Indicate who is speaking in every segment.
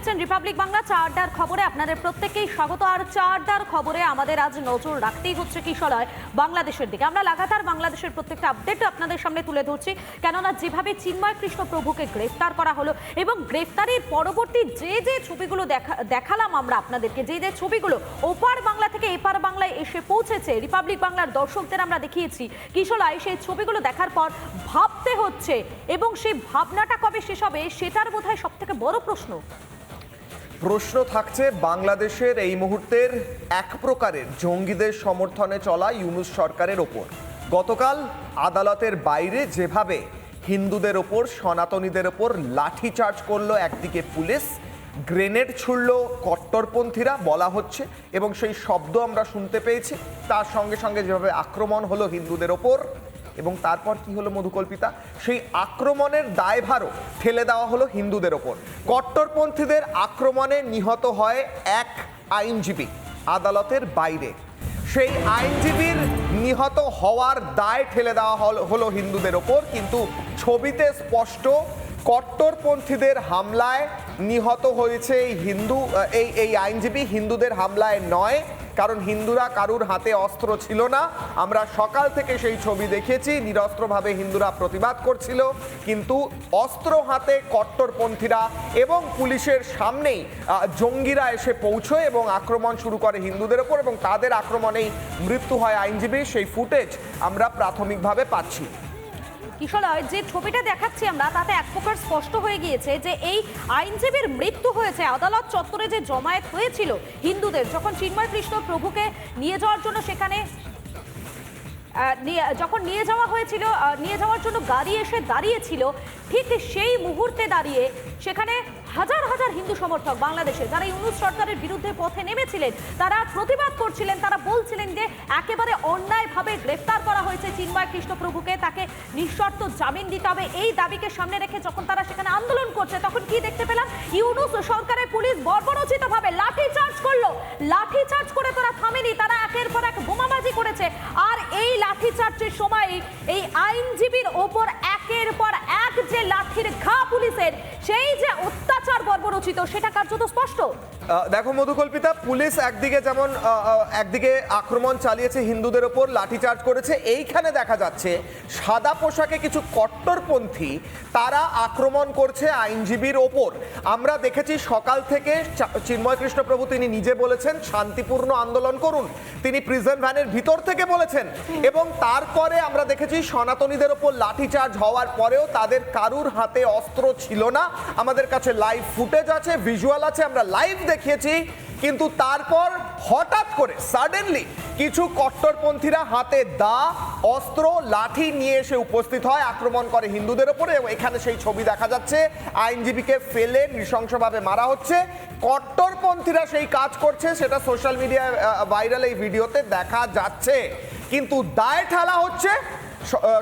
Speaker 1: দেখছেন রিপাবলিক বাংলা চা আড্ডার খবরে আপনাদের প্রত্যেককেই স্বাগত। আর চা আড্ডার খবরে আমাদের আজ নজর রাখতেই হচ্ছে কিশলয় বাংলাদেশের দিকে। আমরা লাগাতার বাংলাদেশের প্রত্যেকটা আপডেট আপনাদের সামনে তুলে ধরছি, কেননা যেভাবে চিন্ময় কৃষ্ণ প্রভুকে গ্রেফতার করা হলো এবং গ্রেফতারির পরবর্তী যে ছবিগুলো দেখালাম আমরা আপনাদেরকে, যে ছবিগুলো ওপার বাংলা থেকে এপার বাংলায় এসে পৌঁছেছে, রিপাবলিক বাংলার দর্শকদের আমরা দেখিয়েছি কিশলয়, সেই ছবিগুলো দেখার পর ভাবতে হচ্ছে এবং সেই ভাবনাটা কবে শেষ হবে সেটার বোধহয় সব থেকে বড়
Speaker 2: প্রশ্ন থাকছে বাংলাদেশের এই মুহূর্তের এক প্রকারের জঙ্গিদের সমর্থনে চলা ইউনূস সরকারের ওপর। গতকাল আদালতের বাইরে যেভাবে হিন্দুদের ওপর, সনাতনীদের ওপর লাঠিচার্জ করলো একদিকে পুলিশ, গ্রেনেড ছুড়ল কট্টরপন্থীরা বলা হচ্ছে, এবং সেই শব্দ আমরা শুনতে পেয়েছি। তার সঙ্গে সঙ্গে যেভাবে আক্রমণ হলো হিন্দুদের ওপর, এবং তারপর কি হলো মধুকল্পিতা, সেই আক্রমণের দায়ভারও ঠেলে দেওয়া হলো হিন্দুদের ওপর। কট্টরপন্থীদের আক্রমণে নিহত হয় এক আইনজীবী আদালতের বাইরে। সেই আইনজীবীর নিহত হওয়ার দায় ঠেলে দেওয়া হলো হিন্দুদের ওপর, কিন্তু ছবিতে স্পষ্ট কট্টরপন্থীদের হামলায় নিহত হয়েছে এই আইনজীবী, হিন্দুদের হামলায় নয়। কারণ হিন্দুরা কারুর হাতে অস্ত্র ছিল না, আমরা সকাল থেকে সেই ছবি দেখেছি, নিরস্ত্রভাবে হিন্দুরা প্রতিবাদ করছিল, কিন্তু অস্ত্র হাতে কট্টরপন্থীরা এবং পুলিশের সামনেই জঙ্গিরা এসে পৌঁছয় এবং আক্রমণ শুরু করে হিন্দুদের ওপর, এবং তাদের আক্রমণেই মৃত্যু হয় আইনজীবীর। সেই ফুটেজ আমরা প্রাথমিকভাবে পাচ্ছি।
Speaker 1: কিশলয়, যে ছবিটা দেখাচ্ছি আমরা তাতে এক প্রকার স্পষ্ট হয়ে গিয়েছে যে এই আইনজীবীর মৃত্যু হয়েছে আদালত চত্বরে যে জমায়েত হয়েছিল হিন্দুদের, যখন চিন্ময় কৃষ্ণ প্রভুকে নিয়ে যাওয়ার জন্য সেখানে যখন নিয়ে যাওয়ার জন্য গাড়ি এসে দাঁড়িয়েছিল, ঠিক সেই মুহূর্তে দাঁড়িয়ে সেখানে হাজার হাজার হিন্দু সমর্থক বাংলাদেশে যারা ইউনূস সরকারের বিরুদ্ধে পথে নেমেছিলেন, তারা প্রতিবাদ করছিলেন, তারা বলছিলেন যে একেবারে অন্যায়ভাবে গ্রেফতার করা হয়েছে চিন্ময় কৃষ্ণ প্রভুকে, তাকে নিঃশর্ত জামিন দিতে হবে। এই দাবিকে সামনে রেখে যখন তারা সেখানে আন্দোলন করছে, তখন কি দেখতে পেলাম, ইউনূস সরকারের পুলিশ বর্বরোচিতভাবে লাঠিচার্জ করলো। লাঠিচার্জ করে তারা থামেনি, তারা একের পর এক বোমাবাজি করেছে। আর এই লাঠিচার্জের সময় এই আইনজীবীর ওপর একের পর এক যে লাঠির ঘা পুলিশের, সেই যে অত্যাচার বর্বরচিত, সেটা কার্যত স্পষ্ট।
Speaker 2: দেখো মধুকল্পিতা, পুলিশ একদিকে আক্রমণ চালিয়েছে হিন্দুদের ওপর, লাঠিচার্জ করেছে। এইখানে দেখা যাচ্ছে সাদা পোশাকে কিছু কট্টরপন্থী তারা আক্রমণ করছে আইনজীবীর ওপর। আমরা দেখেছি সকাল থেকে চিন্ময় কৃষ্ণ প্রভু তিনি নিজে বলেছেন শান্তিপূর্ণ আন্দোলন করুন, তিনি প্রিজন ভ্যানের ভিতর থেকে বলেছেন, এবং তারপরে আমরা দেখেছি সনাতনীদের ওপর লাঠিচার্জ হওয়ার পরেও তাদের কারুর হাতে অস্ত্র ছিল না। আমাদের কাছে লাইভ ফুটেজ আছে, ভিজুয়াল আছে, আমরা লাইভ দেখিয়েছি। কিন্তু তারপর হঠাৎ করে সাডেনলি কিছু কট্টরপন্থীরা হাতে দা, অস্ত্র, লাঠি নিয়ে এসে উপস্থিত হয়, আক্রমণ করে হিন্দুদের ওপরে। এবং এখানে সেই ছবি দেখা যাচ্ছে, আইনজীবীকে ফেলে নৃশংসভাবে মারা হচ্ছে। কট্টরপন্থীরা সেই কাজ করছে, সেটা সোশ্যাল মিডিয়ায় ভাইরাল এই ভিডিওতে দেখা যাচ্ছে, কিন্তু দায় ঠেলা হচ্ছে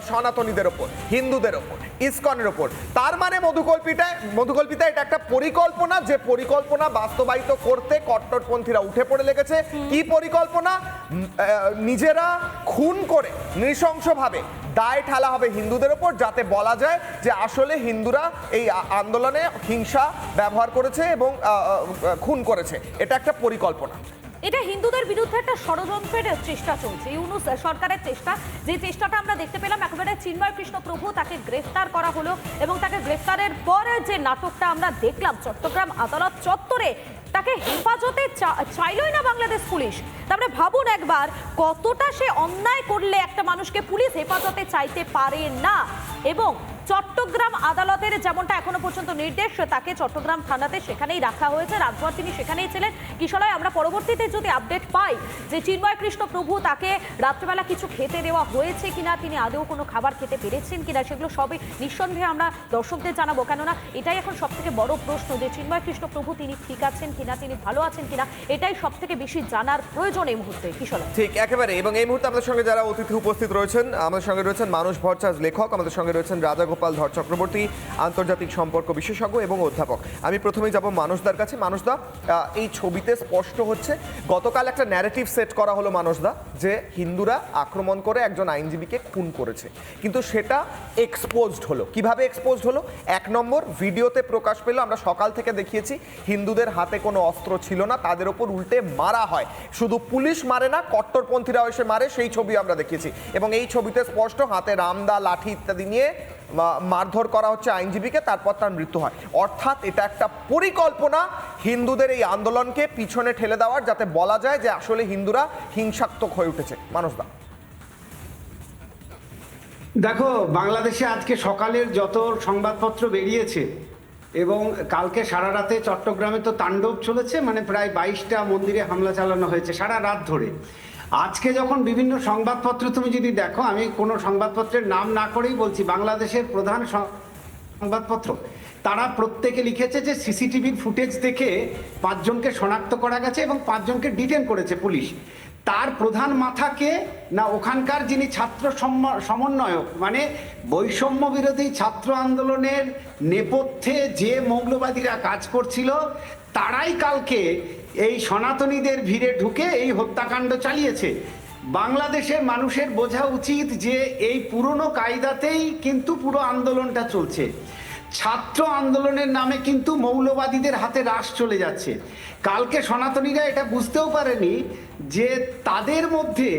Speaker 2: সনাতনীদের ওপর, হিন্দুদের ওপর, ইসকনের ওপর। তার মানে মধুকল্পিতা এটা একটা পরিকল্পনা, যে পরিকল্পনা বাস্তবায়িত করতে কট্টরপন্থীরা উঠে পড়ে লেগেছে। কি পরিকল্পনা? নিজেরা খুন করে নৃশংসভাবে দায় ঠেলা হবে হিন্দুদের ওপর, যাতে বলা যায় যে আসলে হিন্দুরা এই আন্দোলনে হিংসা ব্যবহার করেছে এবং খুন করেছে। এটা একটা পরিকল্পনা।
Speaker 1: এটা হিন্দুদের বিরুদ্ধে একটা ষড়যন্ত্রের চেষ্টা চলছে, ইউনূস সরকারের চেষ্টা। যে চেষ্টাটা আমরা দেখতে পেলাম, একেবারে চিন্ময় কৃষ্ণ প্রভু তাকে গ্রেফতার করা হলো, এবং তাকে গ্রেফতারের পরে যে নাটকটা আমরা দেখলাম চট্টগ্রাম আদালত চত্বরে, তাকে হেফাজতে চাইলই না বাংলাদেশ পুলিশ। তারপরে ভাবুন একবার, কতটা সে অন্যায় করলে একটা মানুষকে পুলিশ হেফাজতে চাইতে পারে না। এবং চট্টগ্রাম আদালতের যেমনটা এখনো পর্যন্ত নির্দেশ, তাকে চট্টগ্রাম থানাতে সেখানেই রাখা হয়েছে, রাতভর তিনি সেখানেই ছিলেন। কিশলয়, আমরা পরবর্তীতে যদি আপডেট পাই যে চিন্ময় কৃষ্ণ প্রভু তাকে রাত্রেবেলা কিছু খেতে দেওয়া হয়েছে কিনা, তিনি আদৌ কোনো খাবার খেতে পেরেছেন কিনা, সেগুলো সবই নিঃসন্দেহে আমরা দর্শকদের জানাবো, কেননা এটাই এখন সব থেকে বড় প্রশ্ন যে চিন্ময় কৃষ্ণ প্রভু তিনি ঠিক আছেন কিনা, তিনি ভালো আছেন কিনা, এটাই সব থেকে বেশি জানার প্রয়োজন এই মুহূর্তে। কিশলয়,
Speaker 2: ঠিক একেবারে। এবং এই মুহূর্তে আমাদের সঙ্গে যারা অতিথি উপস্থিত রয়েছেন, আমাদের সঙ্গে রয়েছেন মানস ভট্টাচার্য লেখক, আমাদের সঙ্গে রয়েছেন রাজা রাজাগোপাল ধর চক্রবর্তী, আন্তর্জাতিক সম্পর্ক বিশেষজ্ঞ এবং অধ্যাপক। আমি প্রথমেই যাব মানসদার কাছে। মানসদা, এই ছবিতে স্পষ্ট হচ্ছে গতকাল একটা ন্যারেটিভ সেট করা হলো মানসদা, যে হিন্দুরা আক্রমণ করে একজন আইনজীবীকে খুন করেছে, কিন্তু সেটা এক্সপোজড হলো। কিভাবে এক্সপোজড হলো? 1 নম্বর, ভিডিওতে প্রকাশ পেল, আমরা সকাল থেকে দেখিয়েছি, হিন্দুদের হাতে কোনো অস্ত্র ছিল না, তাদের ওপর উল্টে মারা হয়। শুধু পুলিশ মারে না, কট্টরপন্থীরাও এসে মারে, সেই ছবি আমরা দেখিয়েছি। এবং এই ছবিতে স্পষ্ট হাতে রামদা, লাঠি ইত্যাদি নিয়ে মারধর করা হচ্ছে আইনজীবীকে, তারপর তার মৃত্যু হয়। অর্থাৎ এটা একটা পরিকল্পনা হিন্দুদের এই আন্দোলনকে পিছনে ঠেলে দেওয়ার, যাতে বলা যায় যে আসলে হিন্দুরা হিংসাত্মক হয়ে উঠেছে। মানসদা,
Speaker 3: দেখো, বাংলাদেশে আজকে সকালের যত সংবাদপত্র বেরিয়েছে এবং কালকে সারা রাতে চট্টগ্রামে তো তাণ্ডব চলেছে, মানে প্রায় 22টা মন্দিরে হামলা চালানো হয়েছে সারা রাত ধরে। আজকে যখন বিভিন্ন সংবাদপত্র তুমি যদি দেখো, আমি কোনো সংবাদপত্রের নাম না করেই বলছি, বাংলাদেশের প্রধান সংবাদপত্র তারা প্রত্যেকে লিখেছে যে সিসিটিভির ফুটেজ দেখে 5 জনকে শনাক্ত করা গেছে এবং 5 জনকে ডিটেন করেছে পুলিশ। তার প্রধান মাথাকে না ওখানকার যিনি ছাত্র সমন্বয়ক, মানে বৈষম্য বিরোধী ছাত্র আন্দোলনের নেপথ্যে যে মৌলবাদীরা কাজ করছিল, তারাই কালকে এই সনাতনীদের ভিড়ে ঢুকে এই হত্যাকাণ্ড চালিয়েছে। বাংলাদেশের মানুষের বোঝা উচিত যে এই পুরনো কায়দাতেই কিন্তু পুরো আন্দোলনটা চলছে। ছাত্র আন্দোলনের নামে কিন্তু মৌলবাদীদের হাতে রাশ চলে যাচ্ছে। কালকে সনাতনীরা এটা বুঝতেও পারেনি যে তাদের মধ্যে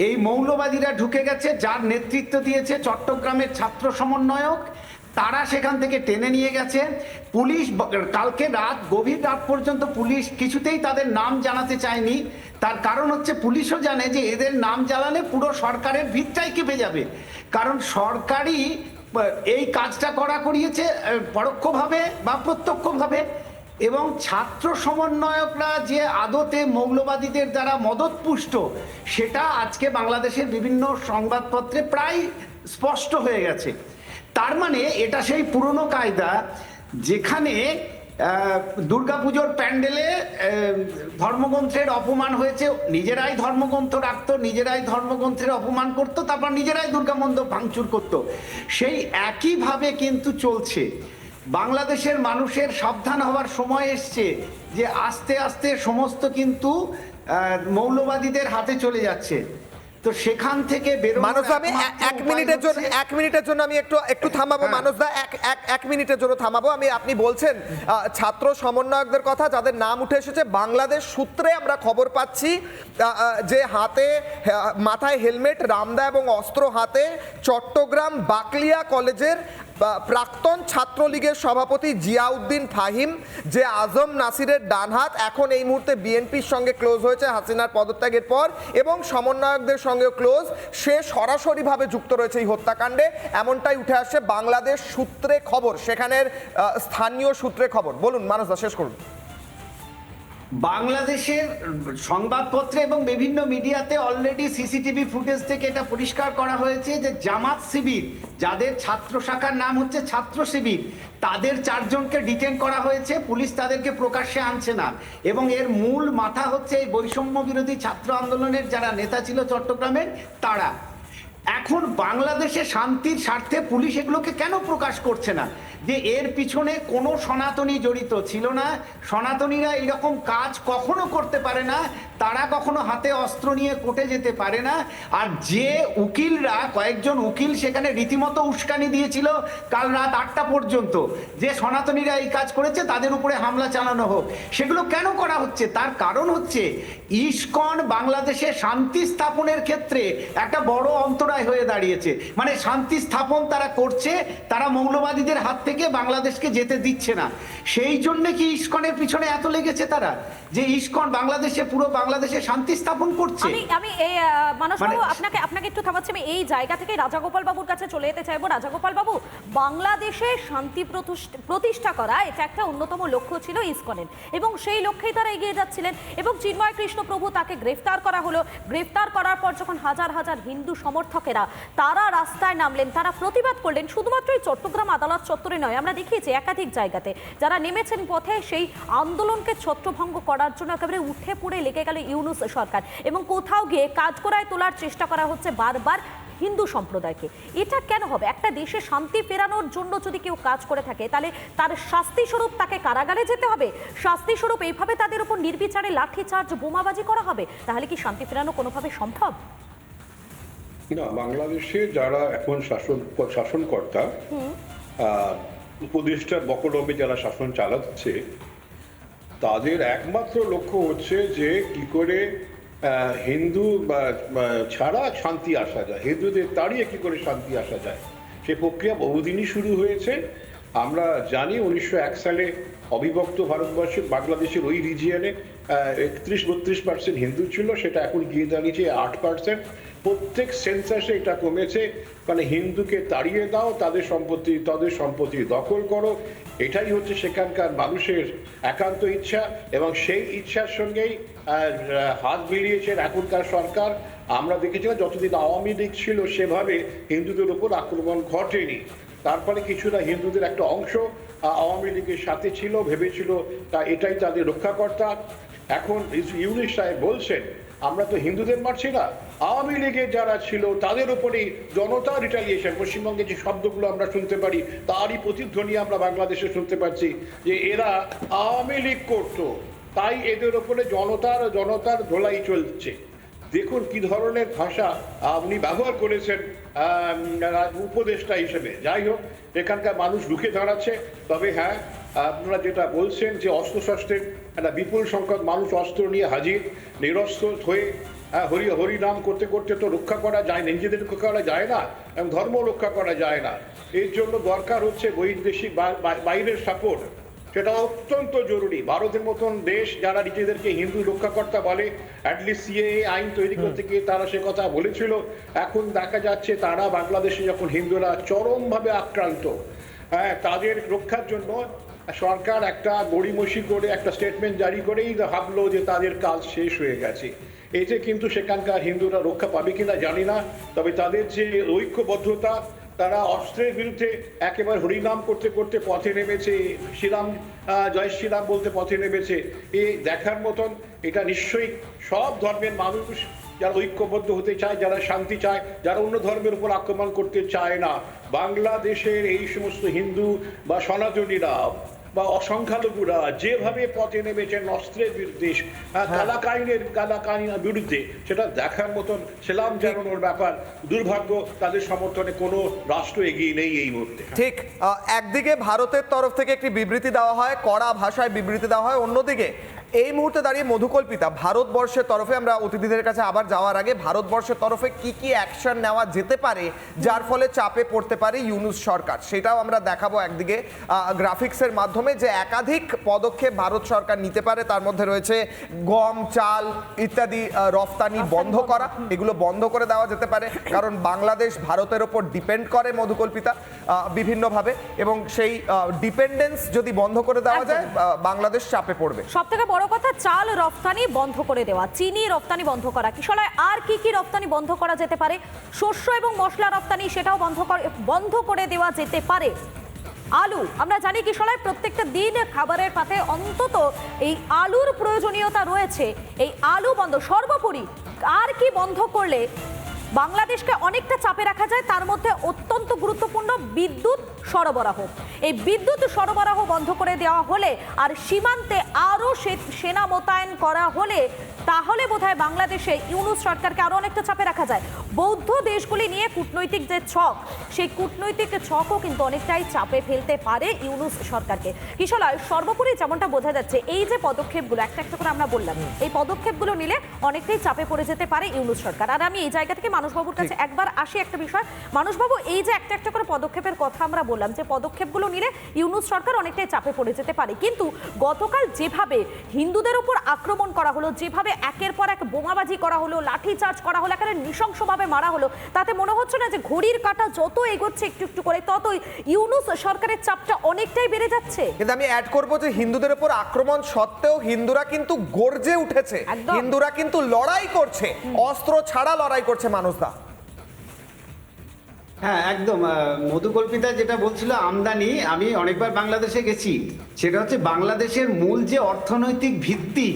Speaker 3: এই মৌলবাদীরা ঢুকে গেছে, যার নেতৃত্ব দিয়েছে চট্টগ্রামের ছাত্র সমন্বয়ক। তারা সেখান থেকে টেনে নিয়ে গেছে। পুলিশ কালকে গভীর রাত পর্যন্ত পুলিশ কিছুতেই তাদের নাম জানাতে চায়নি। তার কারণ হচ্ছে পুলিশও জানে যে এদের নাম জানালে পুরো সরকারের ভিতটাই কেঁপে যাবে, কারণ সরকারই এই কাজটা করিয়েছে পরোক্ষভাবে বা প্রত্যক্ষভাবে। এবং ছাত্র সমন্বয়করা যে আদতে মৌলবাদীদের দ্বারা মদতপুষ্ট, সেটা আজকে বাংলাদেশের বিভিন্ন সংবাদপত্রে প্রায় স্পষ্ট হয়ে গেছে। তার মানে এটা সেই পুরনো কায়দা, যেখানে দুর্গাপুজোর প্যান্ডেলে ধর্মগ্রন্থের অপমান হয়েছে, নিজেরাই ধর্মগ্রন্থ রাখতো, নিজেরাই ধর্মগ্রন্থের অপমান করতো, তারপর নিজেরাই দুর্গা মন্দির ভাঙচুর করতো। সেই একইভাবে কিন্তু চলছে। বাংলাদেশের মানুষের সাবধান হওয়ার সময় এসছে যে আস্তে আস্তে সমস্ত কিন্তু মৌলবাদীদের হাতে চলে যাচ্ছে। তো সেখান থেকে
Speaker 2: মানসদা, আমি 1 মিনিটের জন্য আমি একটু থামাবো। মানসদা, 1 মিনিটের জন্য থামাবো। আপনি বলছেন ছাত্র সমন্বয়কদের কথা, যাদের নাম উঠে এসেছে। বাংলাদেশ সূত্রে আমরা খবর পাচ্ছি যে মাথায় হেলমেট, রামদা এবং অস্ত্র হাতে চট্টগ্রাম বাকলিয়া কলেজের প্রাক্তন ছাত্রলীগের সভাপতি জিয়াউদ্দিন ফাহিম, যে আজম নাসিরের ডানহাত, এখন এই মুহূর্তে বিএনপির সঙ্গে ক্লোজ হয়েছে হাসিনার পদত্যাগের পর, এবং সমন্বয়কদের সঙ্গে ক্লোজ, সে সরাসরিভাবে যুক্ত রয়েছে এই হত্যাকাণ্ডে, এমনটাই উঠে আসছে বাংলাদেশ সূত্রে খবর, সেখানের স্থানীয় সূত্রে খবর। বলুন মানসদা, শেষ করুন।
Speaker 3: বাংলাদেশের সংবাদপত্রে এবং বিভিন্ন মিডিয়াতে অলরেডি সিসিটিভি ফুটেজ থেকে এটা পরিষ্কার করা হয়েছে যে জামাত শিবির, যাদের ছাত্র শাখার নাম হচ্ছে ছাত্র শিবির, তাদের 4 জনকে ডিটেন করা হয়েছে। পুলিশ তাদেরকে প্রকাশ্যে আনছে না, এবং এর মূল মাথা হচ্ছে এই বৈষম্য বিরোধী ছাত্র আন্দোলনের যারা নেতা ছিল চট্টগ্রামের, তারা। এখন বাংলাদেশে শান্তির স্বার্থে পুলিশ এগুলোকে কেন প্রকাশ করছে না? যে এর পিছনে কোনো সনাতনী জড়িত ছিল না। সনাতনীরা এরকম কাজ কখনো করতে পারে না, তারা কখনো হাতে অস্ত্র নিয়ে কোর্টে যেতে পারে না। আর যে উকিলরা, কয়েকজন উকিল সেখানে রীতিমতো উস্কানি দিয়েছিল কাল রাত 8টা পর্যন্ত, যে সনাতনীরা এই কাজ করেছে তাদের উপরে হামলা চালানো হোক, সেগুলো কেন করা হচ্ছে? তার কারণ হচ্ছে ইসকন বাংলাদেশে শান্তি স্থাপনের ক্ষেত্রে একটা বড় অন্তরায় হয়ে দাঁড়িয়েছে। মানে শান্তি স্থাপন তারা করছে, তারা মৌলবাদীদের হাত থেকে বাংলাদেশকে যেতে দিচ্ছে না। সেই জন্য কি ইসকনের পিছনে এত লেগেছে তারা, যে ইসকন বাংলাদেশে, পুরো বাংলাদেশে শান্তি স্থাপন করছে?
Speaker 1: আমি এই মানস বাবু, আপনাকে একটু থামাচ্ছি। আমি এই জায়গা থেকে রাজাগোপাল বাবুর কাছে চলে যেতে চাইবো। রাজাগোপাল বাবু, বাংলাদেশে শান্তি প্রতিষ্ঠা করা এটা একটা অন্যতম লক্ষ্য ছিল ইসকনের, এবং সেই লক্ষ্যেই তারা এগিয়ে যাচ্ছিলেন। এবং চিন্ময় কৃষ্ণ প্রভু, তাকে গ্রেফতার করা হলো। গ্রেফতার করার পর যখন হাজার হাজার হিন্দু সমর্থকেরা তারা রাস্তায় নামলেন, তারা প্রতিবাদ করলেন, শুধুমাত্র এই চট্টগ্রাম আদালত চত্বরে নয়, আমরা দেখিয়েছি একাধিক জায়গাতে যারা নেমেছেন পথে, সেই আন্দোলনকে ছত্রভঙ্গ করার জন্য একেবারে উঠে পড়ে লেগে গেল ইউনূস সরকার, এবং কোথাও গিয়ে কাঠগড়ায় তোলার চেষ্টা করা হচ্ছে বারবার হিন্দু সম্প্রদায়কে। এটা কেন হবে? একটা দেশে শান্তি ফেরানোর জন্য যদি কেউ কাজ করে থাকে তাহলে তার শাস্তি স্বরূপ তাকে কারাগারে যেতে হবে, শাস্তি স্বরূপ এইভাবে তাদের উপর নির্বিচারে লাঠিচার্জ বোমাবাজি করা হবে? তাহলে কি শান্তি ফেরানো কোনোভাবে সম্ভব?
Speaker 4: না, বাংলাদেশে যারা এখন শাসনকর্তা, উপদেষ্টার বকলমে যারা শাসন চালাচ্ছে, তাদের একমাত্র লক্ষ্য হচ্ছে যে কি করে হিন্দু ছাড়া শান্তি আসা যায়, হিন্দুদের তাড়িয়ে কি করে শান্তি আসা যায়। সে প্রক্রিয়া বহুদিনই শুরু হয়েছে। আমরা জানি 1901 সালে অবিভক্ত ভারতবর্ষে বাংলাদেশের ওই রিজিয়নে 31-32% হিন্দু ছিল, সেটা এখন গিয়ে দাঁড়িয়েছে 8%। প্রত্যেক সেন্সাসে এটা কমেছে, মানে হিন্দুকে তাড়িয়ে দাও, তাদের সম্পত্তি দখল করো, এটাই হচ্ছে সেখানকার মানুষের একান্ত ইচ্ছা। এবং সেই ইচ্ছার সঙ্গেই হাত মিলিয়েছে এখনকার সরকার। আমরা দেখেছিলাম যতদিন আওয়ামী লীগ ছিল সেভাবে হিন্দুদের উপর আক্রমণ ঘটেনি। তারপরে কিছুটা হিন্দুদের একটা অংশ আওয়ামী লীগের সাথে ছিল, ভেবেছিল তা এটাই তাদের রক্ষাকর্তা। এখন ইউনূস সাহেব বলছেন আমরা তো হিন্দুদের মারছি না, আওয়ামী লীগের যারা ছিল তাদের উপরেই জনতা রিটালিয়েশন। পশ্চিমবঙ্গে যে শব্দগুলো আমরা শুনতে পারি তারই প্রতিধ্বনি আমরা বাংলাদেশে শুনতে পাচ্ছি, যে এরা আওয়ামী লীগ করতো তাই এদের উপরে জনতার ধোলাই চলছে। দেখুন কি ধরনের ভাষা উনি ব্যবহার করেছেন উপদেষ্টা হিসেবে। যাই হোক, এখানকার মানুষ রুখে দাঁড়াচ্ছে। তবে হ্যাঁ, আপনারা যেটা বলছেন যে অস্ত্রশস্ত্রের একটা বিপুল সংখ্যক মানুষ অস্ত্র নিয়ে হাজির, নিরস্ত্র হয়ে হরি নাম করতে করতে তো রক্ষা করা যায় না, নিজেদের রক্ষা করা যায় না এবং ধর্ম রক্ষা করা যায় না। এর জন্য দরকার হচ্ছে বৈদেশিক বাইরের সাপোর্ট, সেটা অত্যন্ত জরুরি। ভারতের মতন দেশ যারা নিজেদেরকে হিন্দু রক্ষাকর্তা বলে, অ্যাটলিস্ট সিএএ আইন তৈরি করতে গিয়ে তারা সে কথা বলেছিল। এখন দেখা যাচ্ছে তারা বাংলাদেশে যখন হিন্দুরা চরমভাবে আক্রান্ত, তাদের রক্ষার জন্য সরকার একটা গড়িমসি করে একটা স্টেটমেন্ট জারি করেই ভাবলো যে তাদের কাজ শেষ হয়ে গেছে। এতে কিন্তু সেখানকার হিন্দুরা রক্ষা পাবে কিনা জানি না। তবে তাদের যে ঐক্যবদ্ধতা, তারা অস্ত্রের বিরুদ্ধে একেবারে হরিনাম করতে করতে পথে নেমেছে, শ্রীরাম জয় শ্রীরাম বলতে পথে নেমেছে, এ দেখার মতন। এটা নিশ্চয়ই সব ধর্মের মানুষ যারা ঐক্যবদ্ধ হতে চায়, যারা শান্তি চায়, যারা অন্য ধর্মের উপর আক্রমণ করতে চায় না। বাংলাদেশের এই সমস্ত হিন্দু বা সনাতনীরা বা অসংখ্যালঘুরা যেভাবে পথে নেমেছেন অস্ত্রের বিরুদ্ধে, কালাকাইনের বিরুদ্ধে, সেটা দেখার মতন, সেলাম জানানোর ব্যাপার। দুর্ভাগ্য তাদের সমর্থনে কোনো রাষ্ট্র এগিয়ে নেই এই মুহূর্তে।
Speaker 2: ঠিক, একদিকে ভারতের তরফ থেকে একটি বিবৃতি দেওয়া হয়, কড়া ভাষায় বিবৃতি দেওয়া হয়, অন্যদিকে এই মুহূর্তে দাঁড়িয়ে মধুকল্পিতা ভারতবর্ষের তরফে, আমরা অতিথিদের কাছে আবার যাওয়ার আগে ভারতবর্ষের তরফে কি কি অ্যাকশন নেওয়া যেতে পারে যার ফলে চাপে পড়তে পারে ইউনূস সরকার, সেটাও আমরা দেখাবো একদিকে গ্রাফিক্সের মাধ্যমে, যে একাধিক পদক্ষেপ ভারত সরকার নিতে পারে। তার মধ্যে রয়েছে গম, চাল ইত্যাদি রফতানি বন্ধ করা, এগুলো বন্ধ করে দেওয়া যেতে পারে, কারণ বাংলাদেশ ভারতের ওপর ডিপেন্ড করে মধুকল্পিতা বিভিন্নভাবে, এবং সেই ডিপেন্ডেন্স যদি বন্ধ করে দেওয়া যায় বাংলাদেশ চাপে পড়বে।
Speaker 1: সবথেকে বড় কথা, চাল রফতানি বন্ধ করে দেওয়া, চিনি রফতানি বন্ধ করা, কিশলয় আর কি কি রফতানি বন্ধ করা যেতে পারে? শস্য এবং মশলা রফতানি সেটাও বন্ধ করে দেওয়া যেতে পারে। আলু, আমরা জানি কিশলয় প্রত্যেকটা দিন খাবারের পাতে অন্তত এই আলুর প্রয়োজনীয়তা রয়েছে, এই আলু বন্ধ। সর্বোপরি আর কি বন্ধ করলে বাংলাদেশকে অনেকটা চাপে রাখা যায়? তার মধ্যে অত্যন্ত গুরুত্বপূর্ণ বিদ্যুৎ সরবরাহ। এই বিদ্যুৎ সরবরাহ বন্ধ করে দেওয়া হলে আর সীমান্তে আরও সেনা মোতায়েন করা হলে তাহলে বোধহয় বাংলাদেশে ইউনূস সরকারকে আরও অনেকটা চাপে রাখা যায়। বৌদ্ধ দেশগুলি নিয়ে কূটনৈতিক যে ছক, সেই কূটনৈতিক ছকও কিন্তু অনেকটাই চাপে ফেলতে পারে ইউনূস সরকারকে। কিশলয়, সর্বোপরি যেমনটা বোঝা যাচ্ছে এই যে পদক্ষেপগুলো একটা একটা করে আমরা বললাম, এই পদক্ষেপগুলো নিলে অনেকটাই চাপে পড়ে যেতে পারে ইউনূস সরকার। আর আমি এই জায়গা থেকে মানুষবাবুর কাছে একবার আসি একটা বিষয়। মানুষবাবু, এই যে একটা একটা করে পদক্ষেপের কথা আমরা বললাম, যে পদক্ষেপগুলো নিলে ইউনূস সরকার অনেকটাই চাপে পড়ে যেতে পারে, কিন্তু গতকাল যেভাবে হিন্দুদের উপর আক্রমণ করা হলো, যেভাবে একের পর এক বোমাবাজি করা হলো, লাঠিচার্জ করা হলো, একেবারে নৃশংসভাবে মারা হলো, তাতে মনে হচ্ছে না যে ঘড়ির কাঁটা যত এগোচ্ছে একটু একটু করে ততই ইউনূস সরকারের চাপটা অনেকটাই বেড়ে যাচ্ছে?
Speaker 2: কিন্তু আমি অ্যাড করবো যে হিন্দুদের উপর আক্রমণ সত্ত্বেও হিন্দুরা কিন্তু গর্জে উঠেছে, হিন্দুরা কিন্তু লড়াই করছে, অস্ত্র ছাড়া লড়াই করছে মানুষরা।
Speaker 3: হ্যাঁ, একদম। মধুকল্পিতা যেটা বলছিল আমদানি, আমি অনেকবার বাংলাদেশে গেছি, সেটা হচ্ছে বাংলাদেশের মূল যে অর্থনৈতিক ভিত্তি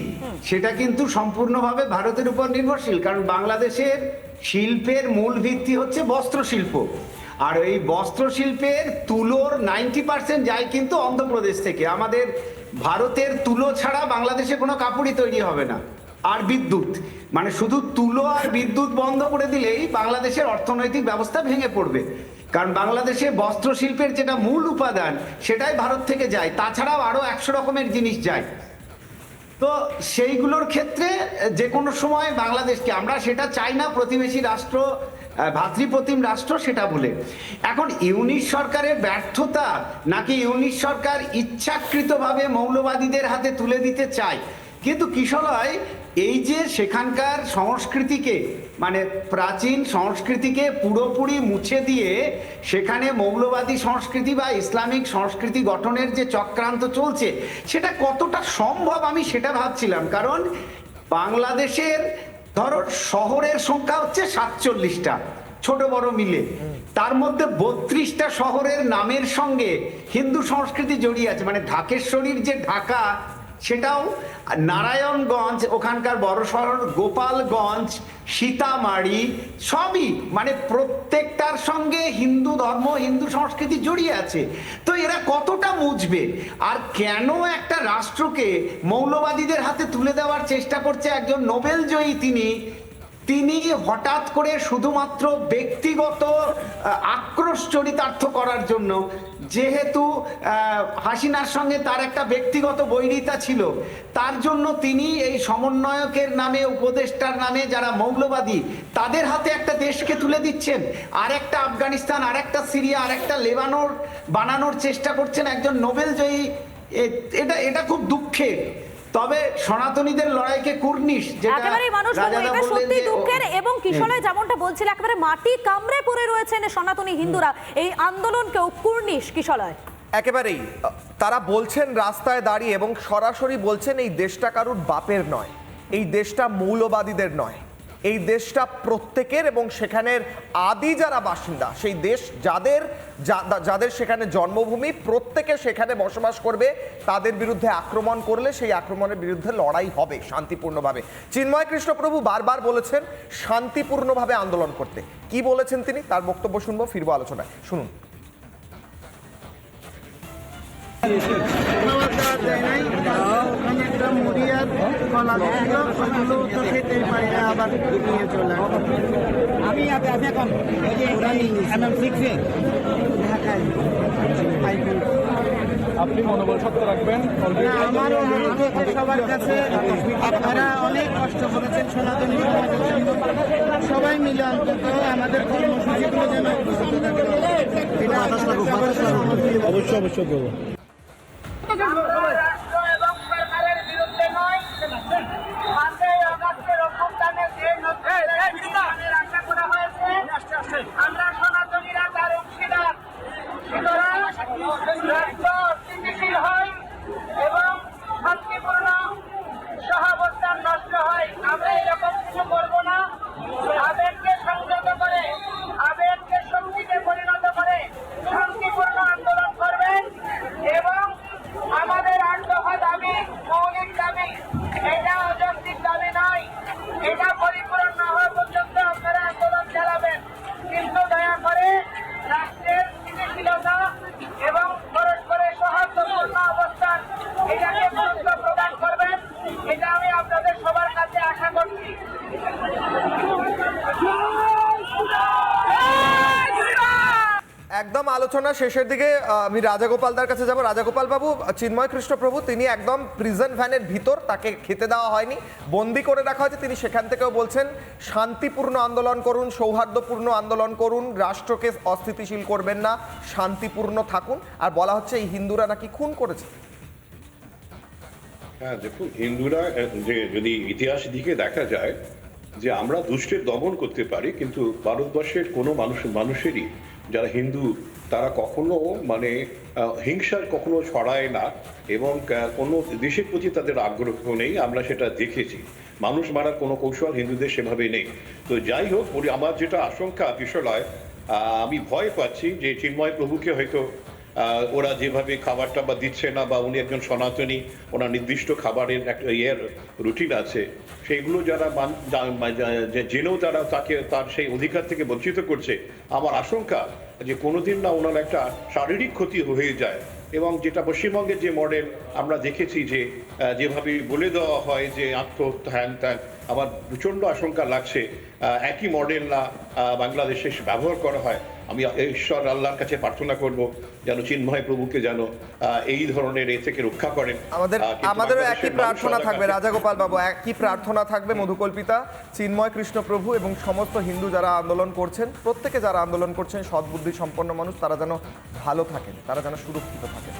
Speaker 3: সেটা কিন্তু সম্পূর্ণভাবে ভারতের উপর নির্ভরশীল। কারণ বাংলাদেশের শিল্পের মূল ভিত্তি হচ্ছে বস্ত্রশিল্প, আর এই বস্ত্রশিল্পের তুলোর 90% যায় কিন্তু অন্ধ্রপ্রদেশ থেকে। আমাদের ভারতের তুলো ছাড়া বাংলাদেশে কোনো কাপড়ই তৈরি হবে না। আর বিদ্যুৎ, মানে শুধু তুলো আর বিদ্যুৎ বন্ধ করে দিলেই বাংলাদেশের অর্থনৈতিক ব্যবস্থা ভেঙে পড়বে, কারণ বাংলাদেশে বস্ত্রশিল্পের যেটা মূল উপাদান সেটাই ভারত থেকে যায়, তাছাড়াও আরো 100 রকমের জিনিস যায়। তো সেইগুলোর ক্ষেত্রে যে কোনো সময় বাংলাদেশকে, আমরা সেটা চাই না প্রতিবেশী রাষ্ট্র, ভাতৃপ্রতিম রাষ্ট্র সেটা বলে। এখন ইউনিশ সরকারের ব্যর্থতা নাকি ইউনিশ সরকার ইচ্ছাকৃতভাবে মৌলবাদীদের হাতে তুলে দিতে চায়, কিন্তু কিশলয় এই যে সেখানকার সংস্কৃতিকে, মানে প্রাচীন সংস্কৃতিকে পুরোপুরি মুছে দিয়ে সেখানে মৌলবাদী সংস্কৃতি বা ইসলামিক সংস্কৃতি গঠনের যে চক্রান্ত চলছে সেটা কতটা সম্ভব আমি সেটা ভাবছিলাম। কারণ বাংলাদেশের ধরো শহরের সংখ্যা হচ্ছে 47টা ছোট বড় মিলে, তার মধ্যে 32টা শহরের নামের সঙ্গে হিন্দু সংস্কৃতি জড়িয়ে আছে। মানে ঢাকেশ্বরীর যে ঢাকা সেটাও, নারায়ণগঞ্জ ওখানকার বড় শহর, গোপালগঞ্জ, সীতামারি, সবই মানে প্রত্যেকটার সঙ্গে হিন্দু ধর্ম হিন্দু সংস্কৃতি জড়িয়ে আছে। তো এরা কতটা মুছবে, আর কেন একটা রাষ্ট্রকে মৌলবাদীদের হাতে তুলে দেওয়ার চেষ্টা করছে একজন নোবেল জয়ী তিনি হঠাৎ করে শুধুমাত্র ব্যক্তিগত আক্রোশ চরিতার্থ করার জন্য, যেহেতু হাসিনার সঙ্গে তার একটা ব্যক্তিগত বৈরিতা ছিল, তার জন্য তিনি এই সমন্বয়কের নামে, উপদেষ্টার নামে যারা মৌলবাদী তাদের হাতে একটা দেশকে তুলে দিচ্ছেন, আর একটা আফগানিস্তান, আর একটা সিরিয়া, আর একটা লেবানন বানানোর চেষ্টা করছেন একজন নোবেল জয়ী। এটা খুব দুঃখের। তবে সনাতনীদের লড়াইকে কুর্নিশ,
Speaker 1: একেবারেই মানুষ এটা সত্যি দুঃখের। এবং কিশলয় যেমনটা বলছিল, একেবারে মাটি কামড়ে পড়ে রয়েছেন সনাতনী হিন্দুরা, এই আন্দোলনকেও কুর্নিশ কিশলয়।
Speaker 2: একেবারেই তারা বলছেন রাস্তায় দাঁড়িয়ে এবং সরাসরি বলছেন এই দেশটা কারুর বাপের নয়, এই দেশটা মৌলবাদীদের নয়, এই দেশটা প্রত্যেকের, এবং সেখানের আদি যারা বাসিন্দা, সেই দেশ যাদের সেখানে জন্মভূমি, প্রত্যেকে সেখানে বসবাস করবে, তাদের বিরুদ্ধে আক্রমণ করলে সেই আক্রমণের বিরুদ্ধে লড়াই হবে শান্তিপূর্ণভাবে। চিন্ময় কৃষ্ণপ্রভু বারবার বলেছেন শান্তিপূর্ণভাবে আন্দোলন করতে। কি বলেছেন তিনি, তার বক্তব্য শুনবো, ফিরবো আলোচনায়, শুনুন।
Speaker 5: আমি এখন আপনি মনোবল শক্ত রাখবেন। আমার অনুরোধ হচ্ছে সবার কাছে, আপনারা অনেক কষ্ট করেছেন সনাতনী সবাই মিলে অন্তত আমাদের কর্মসূচিগুলো যেন অবশ্যই দেবো।
Speaker 6: আমরা সনাতনীরা তার অংশীদার, স্থিতিশীল হয় এবং শান্তিপূর্ণ সহাবস্থান নষ্ট হয়। আমরা এরকম কিছু করবো না। আবেগকে সংযত করে, আবেগকে শক্তিতে পরিণত করে শান্তিপূর্ণ আন্দোলন করবেন। এবং আমাদের 8 দফা দাবি মৌলিক দাবি, এটা অযৌক্তিক দাবি নয়। এটা পরিপূরণ না হওয়া পর্যন্ত আপনারা আন্দোলন চালাবেন, কিন্তু দয়া করে রাষ্ট্রের স্থিতিশীলতা এবং পরস্পরের সৌহার্দ্যপূর্ণ অবস্থান এটাকে গুরুত্ব প্রদান করবেন। এটা আমি আপনাদের সবার কাছে আশা করছি।
Speaker 2: একদম আলোচনা শেষের দিকে আমি রাজাগোপালদার কাছে যাব। রাজাগোপাল বাবু, চিন্ময় কৃষ্ণপ্রভু তিনি একদম প্রিজন ভ্যানের ভিতর, তাকে খেতে দেওয়া হয়নি, বন্দি করে রাখা হয়েছে। তিনি সেখান থেকেও বলছেন শান্তিপূর্ণ আন্দোলন করুন, সৌহার্দ্যপূর্ণ আন্দোলন করুন, রাষ্ট্রকে অস্থিতিশীল করবেন না, শান্তিপূর্ণ থাকুন। আর বলা হচ্ছে এই হিন্দুরা নাকি খুন করেছে।
Speaker 4: হ্যাঁ, দেখুন, হিন্দুরা যে যদি ইতিহাস দিকে দেখা যায় যে আমরা দুষ্টের দমন করতে পারি, কিন্তু ভারতবর্ষের কোনো মানুষেরই যারা হিন্দু তারা কখনো মানে হিংসার কখনো ছড়ায় না, এবং কোনো দেশের প্রতি তাদের আগ্রহ নেই। আমরা সেটা দেখেছি, মানুষ মারার কোনো কৌশল হিন্দুদের সেভাবে নেই। তো যাই হোক, আমার যেটা আশঙ্কা বিষয়, আমি ভয় পাচ্ছি যে চিন্ময় প্রভুকে হয়তো ওরা যেভাবে খাবারটা বা দিচ্ছে না, বা উনি একজন সনাতনী, ওনার নির্দিষ্ট খাবারের একটা রুটিন আছে, সেইগুলো যারা জেনেও তারা তাকে তার সেই অধিকার থেকে বঞ্চিত করছে, আমার আশঙ্কা যে কোনোদিন না ওনার একটা শারীরিক ক্ষতি হয়ে যায়। এবং যেটা পশ্চিমবঙ্গের যে মডেল আমরা দেখেছি, যে যেভাবে বলে দেওয়া হয় যে আত্মহত্যা হ্যান ত্যান, আমার প্রচণ্ড আশঙ্কা লাগছে একই মডেল না বাংলাদেশে ব্যবহার করা হয়। আমি ঈশ্বর আল্লাহর কাছে প্রার্থনা করব যেন চিন্ময় প্রভুকে যেন এই ধরনের এ থেকে রক্ষা করেন।
Speaker 2: আমাদেরও একই প্রার্থনা থাকবে রাজাগোপাল বাবু, একই প্রার্থনা থাকবে মধুকল্পিতা, চিন্ময় কৃষ্ণ প্রভু এবং সমস্ত হিন্দু যারা আন্দোলন করছেন, প্রত্যেকে যারা আন্দোলন করছেন, সদ্বুদ্ধি সম্পন্ন মানুষ, তারা যেন ভালো থাকেন, তারা যেন সুরক্ষিত থাকেন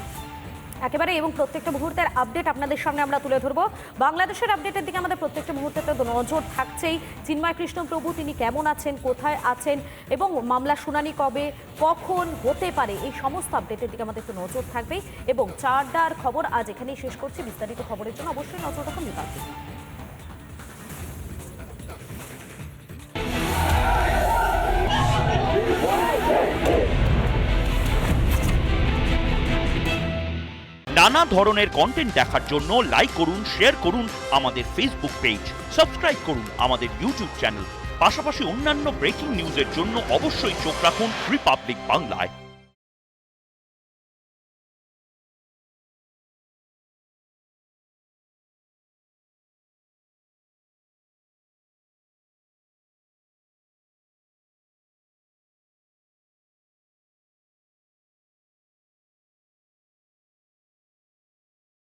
Speaker 1: একেবারে। এবং প্রত্যেকটা মুহূর্তের আপডেট আপনাদের সামনে আমরা তুলে ধরবো। বাংলাদেশের আপডেটের দিকে আমাদের প্রত্যেকটা মুহূর্তে তো নজর থাকছেই। চিন্ময় কৃষ্ণ প্রভু তিনি কেমন আছেন, কোথায় আছেন এবং মামলা শুনানি কবে কখন হতে পারে, এই সমস্ত আপডেটের দিকে আমাদের একটু নজর থাকবেই। এবং চারটার খবর আজ এখানেই শেষ করছি। বিস্তারিত খবরের জন্য অবশ্যই নজর রাখুন বিভাগে।
Speaker 7: নানা ধরনের কন্টেন্ট দেখার জন্য লাইক করুন, শেয়ার করুন আমাদের ফেসবুক পেজ, সাবস্ক্রাইব করুন আমাদের ইউটিউব চ্যানেল। পাশাপাশি অন্যান্য ব্রেকিং নিউজের জন্য অবশ্যই চোখ রাখুন রিপাবলিক বাংলায়।